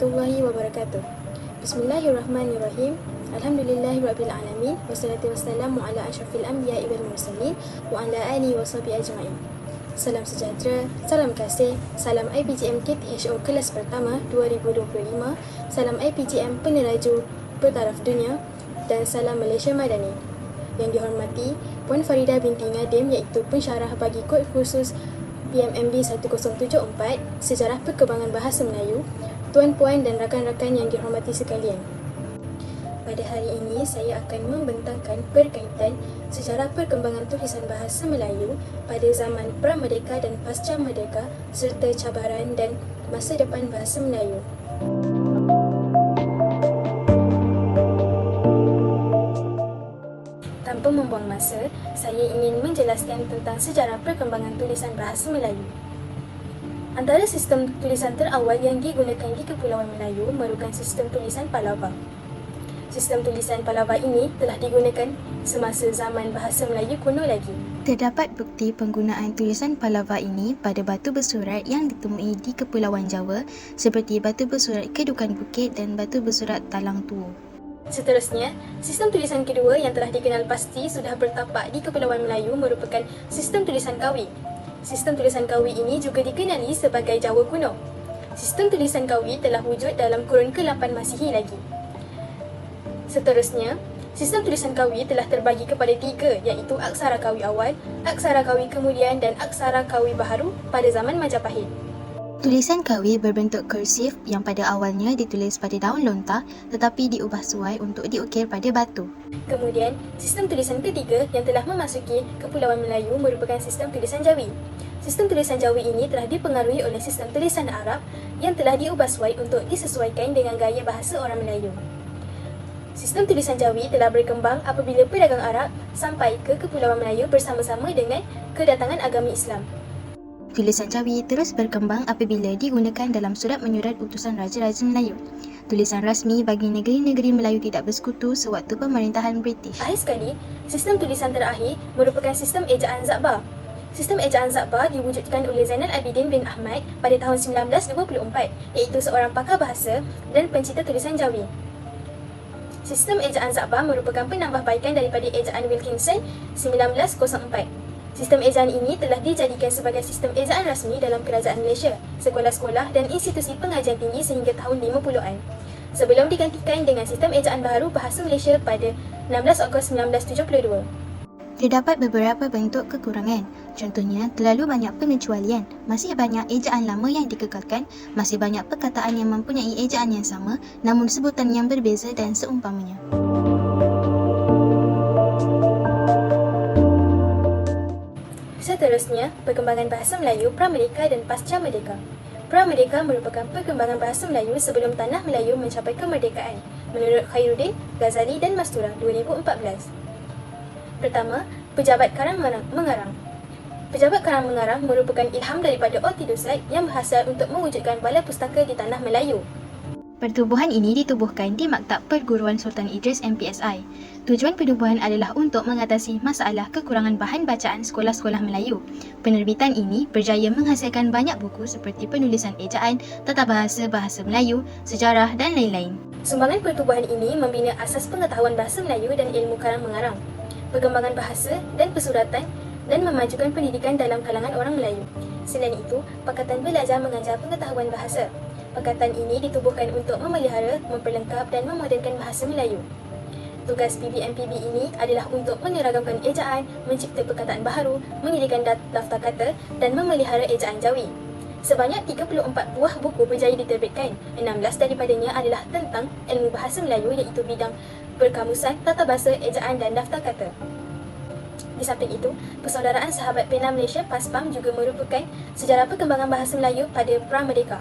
warahmatullahi wabarakatuh. Bismillahirrahmanirrahim. Alhamdulillahirrabbilalamin. Wassalatu wassalamu ala asyrafil anbiya'i wal mursalin wa ala alihi wa sahbihi ajma'in. Salam sejahtera, salam kasih, salam IPGM KTHO kelas pertama 2025, salam IPGM peneraju bertaraf dunia dan salam Malaysia Madani. Yang dihormati Puan Farida binti Ngadim, iaitu pensyarah bagi kod khusus PMMB 1074 Sejarah Perkembangan Bahasa Melayu, tuan-puan dan rakan-rakan yang dihormati sekalian. Pada hari ini saya akan membentangkan berkaitan sejarah perkembangan tulisan bahasa Melayu pada zaman pra-merdeka dan pasca merdeka serta cabaran dan masa depan bahasa Melayu. Tanpa membuang masa, saya ingin menjelaskan tentang sejarah perkembangan tulisan bahasa Melayu. Antara sistem tulisan terawal yang digunakan di Kepulauan Melayu merupakan sistem tulisan Palava. Sistem tulisan Palava ini telah digunakan semasa zaman bahasa Melayu kuno lagi. Terdapat bukti penggunaan tulisan Palava ini pada batu bersurat yang ditemui di Kepulauan Jawa seperti batu bersurat Kedukan Bukit dan batu bersurat Talang Tuo. Seterusnya, sistem tulisan kedua yang telah dikenal pasti sudah bertapak di Kepulauan Melayu merupakan sistem tulisan Kawi. Sistem tulisan Kawi ini juga dikenali sebagai Jawa kuno. Sistem tulisan Kawi telah wujud dalam kurun ke-8 Masihi lagi. Seterusnya, sistem tulisan Kawi telah terbagi kepada 3, iaitu aksara Kawi awal, aksara Kawi kemudian dan aksara Kawi baharu pada zaman Majapahit. Tulisan Kawi berbentuk kursif yang pada awalnya ditulis pada daun lontar tetapi diubah suai untuk diukir pada batu. Kemudian, sistem tulisan ketiga yang telah memasuki Kepulauan Melayu merupakan sistem tulisan Jawi. Sistem tulisan Jawi ini telah dipengaruhi oleh sistem tulisan Arab yang telah diubah suai untuk disesuaikan dengan gaya bahasa orang Melayu. Sistem tulisan Jawi telah berkembang apabila pedagang Arab sampai ke Kepulauan Melayu bersama-sama dengan kedatangan agama Islam. Tulisan Jawi terus berkembang apabila digunakan dalam surat menyurat utusan Raja-Raja Melayu. Tulisan rasmi bagi negeri-negeri Melayu tidak bersekutu sewaktu pemerintahan British. Akhir sekali, sistem tulisan terakhir merupakan sistem ejaan Zakbar. Sistem ejaan Zakbar diwujudkan oleh Zainal Abidin bin Ahmad pada tahun 1924, iaitu seorang pakar bahasa dan pencipta tulisan Jawi. Sistem ejaan Zakbar merupakan penambahbaikan daripada ejaan Wilkinson 1904. Sistem ejaan ini telah dijadikan sebagai sistem ejaan rasmi dalam kerajaan Malaysia, sekolah-sekolah dan institusi pengajian tinggi sehingga tahun 50-an. Sebelum digantikan dengan sistem ejaan baharu bahasa Malaysia pada 16 Ogos 1972. Terdapat beberapa bentuk kekurangan. Contohnya, terlalu banyak pengecualian, masih banyak ejaan lama yang dikekalkan, masih banyak perkataan yang mempunyai ejaan yang sama namun sebutan yang berbeza dan seumpamanya. Seterusnya, perkembangan bahasa Melayu pra-merdeka dan pasca merdeka. Pra-merdeka merupakan perkembangan bahasa Melayu sebelum tanah Melayu mencapai kemerdekaan, menurut Khairuddin, Ghazali dan Mastura 2014. Pertama, pejabat karang mengarang. Pejabat karang mengarang merupakan ilham daripada Orthodoxite yang berhasrat untuk mewujudkan balai pustaka di tanah Melayu. Pertubuhan ini ditubuhkan di Maktab Perguruan Sultan Idris MPSI. Tujuan pertubuhan adalah untuk mengatasi masalah kekurangan bahan bacaan sekolah-sekolah Melayu. Penerbitan ini berjaya menghasilkan banyak buku seperti penulisan ejaan, tata bahasa bahasa Melayu, sejarah dan lain-lain. Sumbangan pertubuhan ini membina asas pengetahuan bahasa Melayu dan ilmu karang mengarang, perkembangan bahasa dan pesuratan dan memajukan pendidikan dalam kalangan orang Melayu. Selain itu, Pakatan belajar mengajar pengetahuan bahasa. Pakatan ini ditubuhkan untuk memelihara, memperlengkap dan memodernkan bahasa Melayu. Tugas PBMPB ini adalah untuk menyeragamkan ejaan, mencipta perkataan baharu, mendirikan daftar kata dan memelihara ejaan Jawi. Sebanyak 34 buah buku berjaya diterbitkan. 16 daripadanya adalah tentang ilmu bahasa Melayu iaitu bidang perkamusan, tata bahasa, ejaan dan daftar kata. Di samping itu, Persaudaraan Sahabat Pena Malaysia PASPAM juga merupakan sejarah perkembangan bahasa Melayu pada pra-merdeka.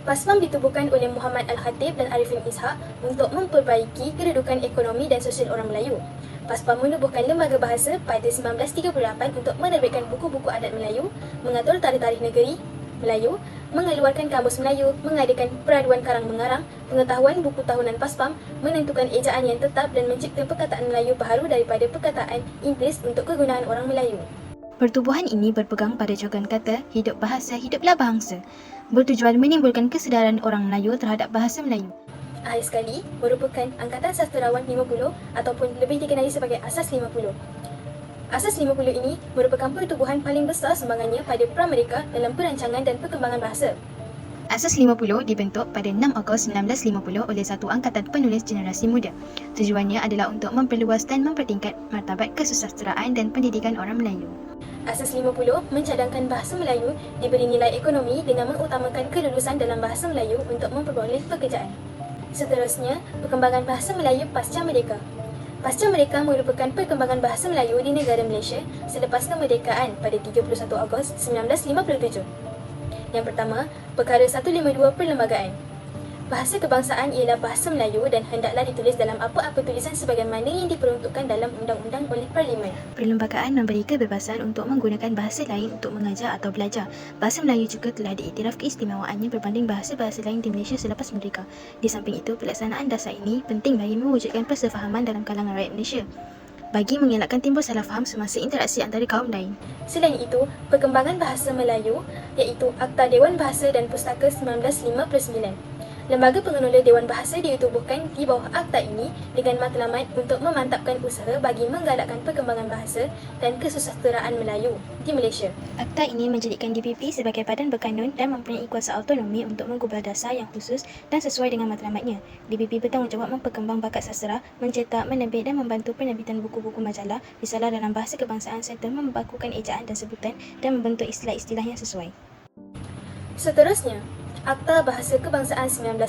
PASPAM ditubuhkan oleh Muhammad Al-Khatib dan Arifin Ishak untuk memperbaiki kedudukan ekonomi dan sosial orang Melayu. PASPAM menubuhkan lembaga bahasa pada 1938 untuk menerbitkan buku-buku adat Melayu, mengatur tarikh-tarikh negeri Melayu, mengeluarkan kamus Melayu, mengadakan peraduan karang mengarang, pengetahuan buku tahunan PASPAM, menentukan ejaan yang tetap dan mencipta perkataan Melayu baharu daripada perkataan Inggeris untuk kegunaan orang Melayu. Pertubuhan ini berpegang pada jargon kata hidup bahasa, hiduplah bangsa, bertujuan menimbulkan kesedaran orang Melayu terhadap bahasa Melayu. Akhir sekali, merupakan Angkatan Sastrawan 50 ataupun lebih dikenali sebagai Asas 50. Asas 50 ini merupakan pertubuhan paling besar sumbangannya pada Pramerdeka dalam perancangan dan perkembangan bahasa. Asas 50 dibentuk pada 6 Ogos 1950 oleh satu angkatan penulis generasi muda. Tujuannya adalah untuk memperluas dan mempertingkat martabat kesusasteraan dan pendidikan orang Melayu. Asas 50 mencadangkan bahasa Melayu diberi nilai ekonomi dengan mengutamakan kelulusan dalam bahasa Melayu untuk memperoleh pekerjaan. Seterusnya, perkembangan bahasa Melayu pasca merdeka. Pasca merdeka merupakan perkembangan bahasa Melayu di negara Malaysia selepas kemerdekaan pada 31 Ogos 1957. Yang pertama, perkara 152 Perlembagaan. Bahasa kebangsaan ialah bahasa Melayu dan hendaklah ditulis dalam apa-apa tulisan sebagaimana yang diperuntukkan dalam undang-undang oleh Parlimen. Perlembagaan memberi kebebasan untuk menggunakan bahasa lain untuk mengajar atau belajar. Bahasa Melayu juga telah diiktiraf keistimewaannya berbanding bahasa-bahasa lain di Malaysia selepas merdeka. Di samping itu, pelaksanaan dasar ini penting bagi mewujudkan persefahaman dalam kalangan rakyat Malaysia, bagi mengelakkan timbul salah faham semasa interaksi antara kaum lain. Selain itu, perkembangan bahasa Melayu iaitu Akta Dewan Bahasa dan Pustaka 1959. Lembaga pengelola Dewan Bahasa ditubuhkan di bawah akta ini dengan matlamat untuk memantapkan usaha bagi menggalakkan perkembangan bahasa dan kesusasteraan Melayu di Malaysia. Akta ini menjadikan DPP sebagai badan berkanun dan mempunyai kuasa autonomi untuk mengubah dasar yang khusus dan sesuai dengan matlamatnya. DPP bertanggungjawab memperkembang bakat sastera, mencetak, menerbit dan membantu penerbitan buku-buku majalah, risalah dalam bahasa kebangsaan serta membakukan ejaan dan sebutan dan membentuk istilah-istilah yang sesuai. Seterusnya, Akta Bahasa Kebangsaan 1967.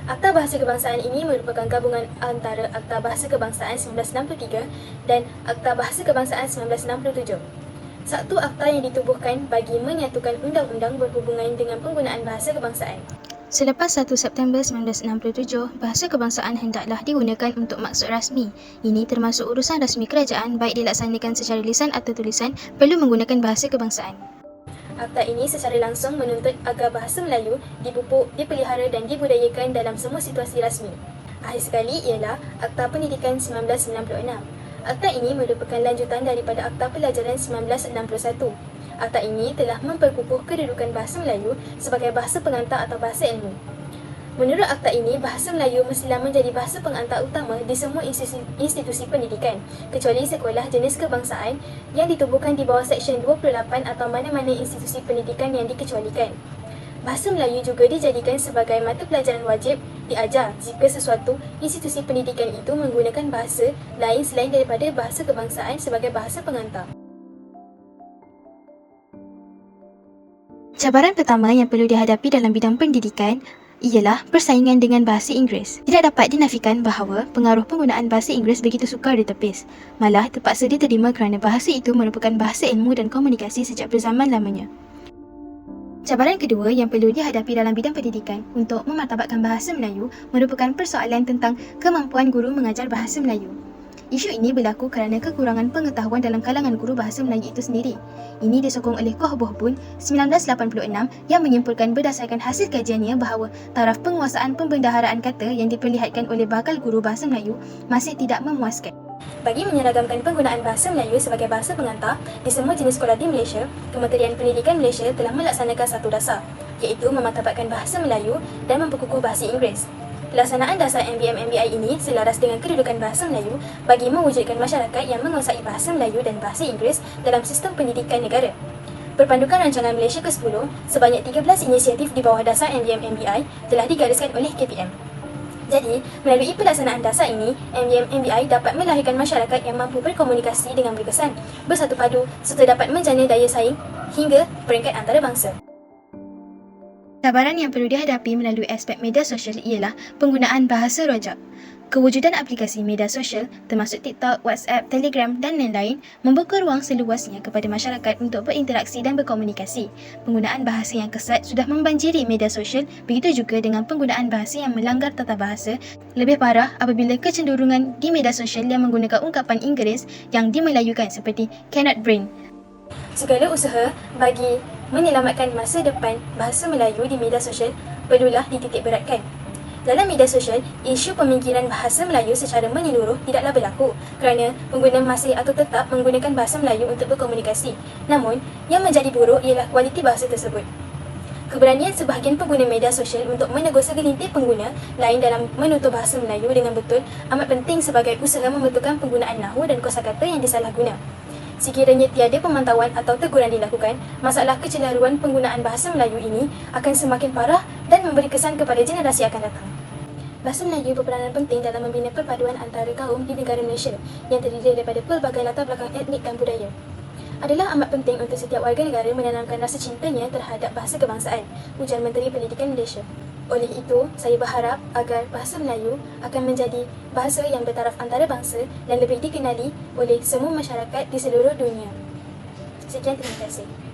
Akta Bahasa Kebangsaan ini merupakan gabungan antara Akta Bahasa Kebangsaan 1963 dan Akta Bahasa Kebangsaan 1967. Satu akta yang ditubuhkan bagi menyatukan undang-undang berhubungan dengan penggunaan bahasa kebangsaan. Selepas 1 September 1967, bahasa kebangsaan hendaklah digunakan untuk maksud rasmi. Ini termasuk urusan rasmi kerajaan, baik dilaksanakan secara lisan atau tulisan, perlu menggunakan bahasa kebangsaan. Akta ini secara langsung menuntut agar bahasa Melayu dipupuk, dipelihara dan dibudayakan dalam semua situasi rasmi. Akhir sekali ialah Akta Pendidikan 1996. Akta ini merupakan lanjutan daripada Akta Pelajaran 1961. Akta ini telah memperkukuh kedudukan bahasa Melayu sebagai bahasa pengantar atau bahasa ilmu. Menurut akta ini, bahasa Melayu mestilah menjadi bahasa pengantar utama di semua institusi pendidikan, kecuali sekolah jenis kebangsaan yang ditubuhkan di bawah Seksyen 28 atau mana-mana institusi pendidikan yang dikecualikan. Bahasa Melayu juga dijadikan sebagai mata pelajaran wajib diajar jika sesuatu institusi pendidikan itu menggunakan bahasa lain selain daripada bahasa kebangsaan sebagai bahasa pengantar. Cabaran pertama yang perlu dihadapi dalam bidang pendidikan ialah persaingan dengan bahasa Inggeris. Tidak dapat dinafikan bahawa pengaruh penggunaan bahasa Inggeris begitu sukar ditepis. Malah terpaksa diterima kerana bahasa itu merupakan bahasa ilmu dan komunikasi sejak berzaman lamanya. Cabaran kedua yang perlu dihadapi dalam bidang pendidikan untuk memartabatkan bahasa Melayu merupakan persoalan tentang kemampuan guru mengajar bahasa Melayu. Isu ini berlaku kerana kekurangan pengetahuan dalam kalangan guru bahasa Melayu itu sendiri. Ini disokong oleh Koh Boh Boon 1986 yang menyimpulkan berdasarkan hasil kajiannya bahawa taraf penguasaan pembendaharaan kata yang diperlihatkan oleh bakal guru bahasa Melayu masih tidak memuaskan. Bagi menyeragamkan penggunaan bahasa Melayu sebagai bahasa pengantar di semua jenis sekolah di Malaysia, Kementerian Pendidikan Malaysia telah melaksanakan satu dasar, iaitu memartabatkan bahasa Melayu dan memperkukuh bahasa Inggeris. Pelaksanaan dasar MBM-MBI ini selaras dengan kedudukan bahasa Melayu bagi mewujudkan masyarakat yang menguasai bahasa Melayu dan bahasa Inggeris dalam sistem pendidikan negara. Berpandukan rancangan Malaysia ke-10, sebanyak 13 inisiatif di bawah dasar MBM-MBI telah digariskan oleh KPM. Jadi, melalui pelaksanaan dasar ini, MBM-MBI dapat melahirkan masyarakat yang mampu berkomunikasi dengan berkesan, bersatu padu serta dapat menjana daya saing hingga peringkat antarabangsa. Cabaran yang perlu dihadapi melalui aspek media sosial ialah penggunaan bahasa rojak. Kewujudan aplikasi media sosial termasuk TikTok, WhatsApp, Telegram dan lain-lain membuka ruang seluasnya kepada masyarakat untuk berinteraksi dan berkomunikasi. Penggunaan bahasa yang kesat sudah membanjiri media sosial, begitu juga dengan penggunaan bahasa yang melanggar tata bahasa. Lebih parah apabila kecenderungan di media sosial yang menggunakan ungkapan Inggeris yang dimelayukan seperti cannot brain. Segala usaha bagi menyelamatkan masa depan bahasa Melayu di media sosial perlulah dititik beratkan. Dalam media sosial, isu pemingkiran bahasa Melayu secara menyeluruh tidaklah berlaku kerana pengguna masih atau tetap menggunakan bahasa Melayu untuk berkomunikasi. Namun, yang menjadi buruk ialah kualiti bahasa tersebut. Keberanian sebahagian pengguna media sosial untuk menegur segelintir pengguna lain dalam menutur bahasa Melayu dengan betul amat penting sebagai usaha membetulkan penggunaan nahu dan kosakata yang disalahguna. Sekiranya tiada pemantauan atau teguran dilakukan, masalah kecelaruan penggunaan bahasa Melayu ini akan semakin parah dan memberi kesan kepada generasi akan datang. Bahasa Melayu berperanan penting dalam membina perpaduan antara kaum di negara Malaysia yang terdiri daripada pelbagai latar belakang etnik dan budaya. Adalah amat penting untuk setiap warga negara menanamkan rasa cintanya terhadap bahasa kebangsaan, ujar Menteri Pendidikan Malaysia. Oleh itu, saya berharap agar bahasa Melayu akan menjadi bahasa yang bertaraf antarabangsa dan lebih dikenali oleh semua masyarakat di seluruh dunia. Sekian, terima kasih.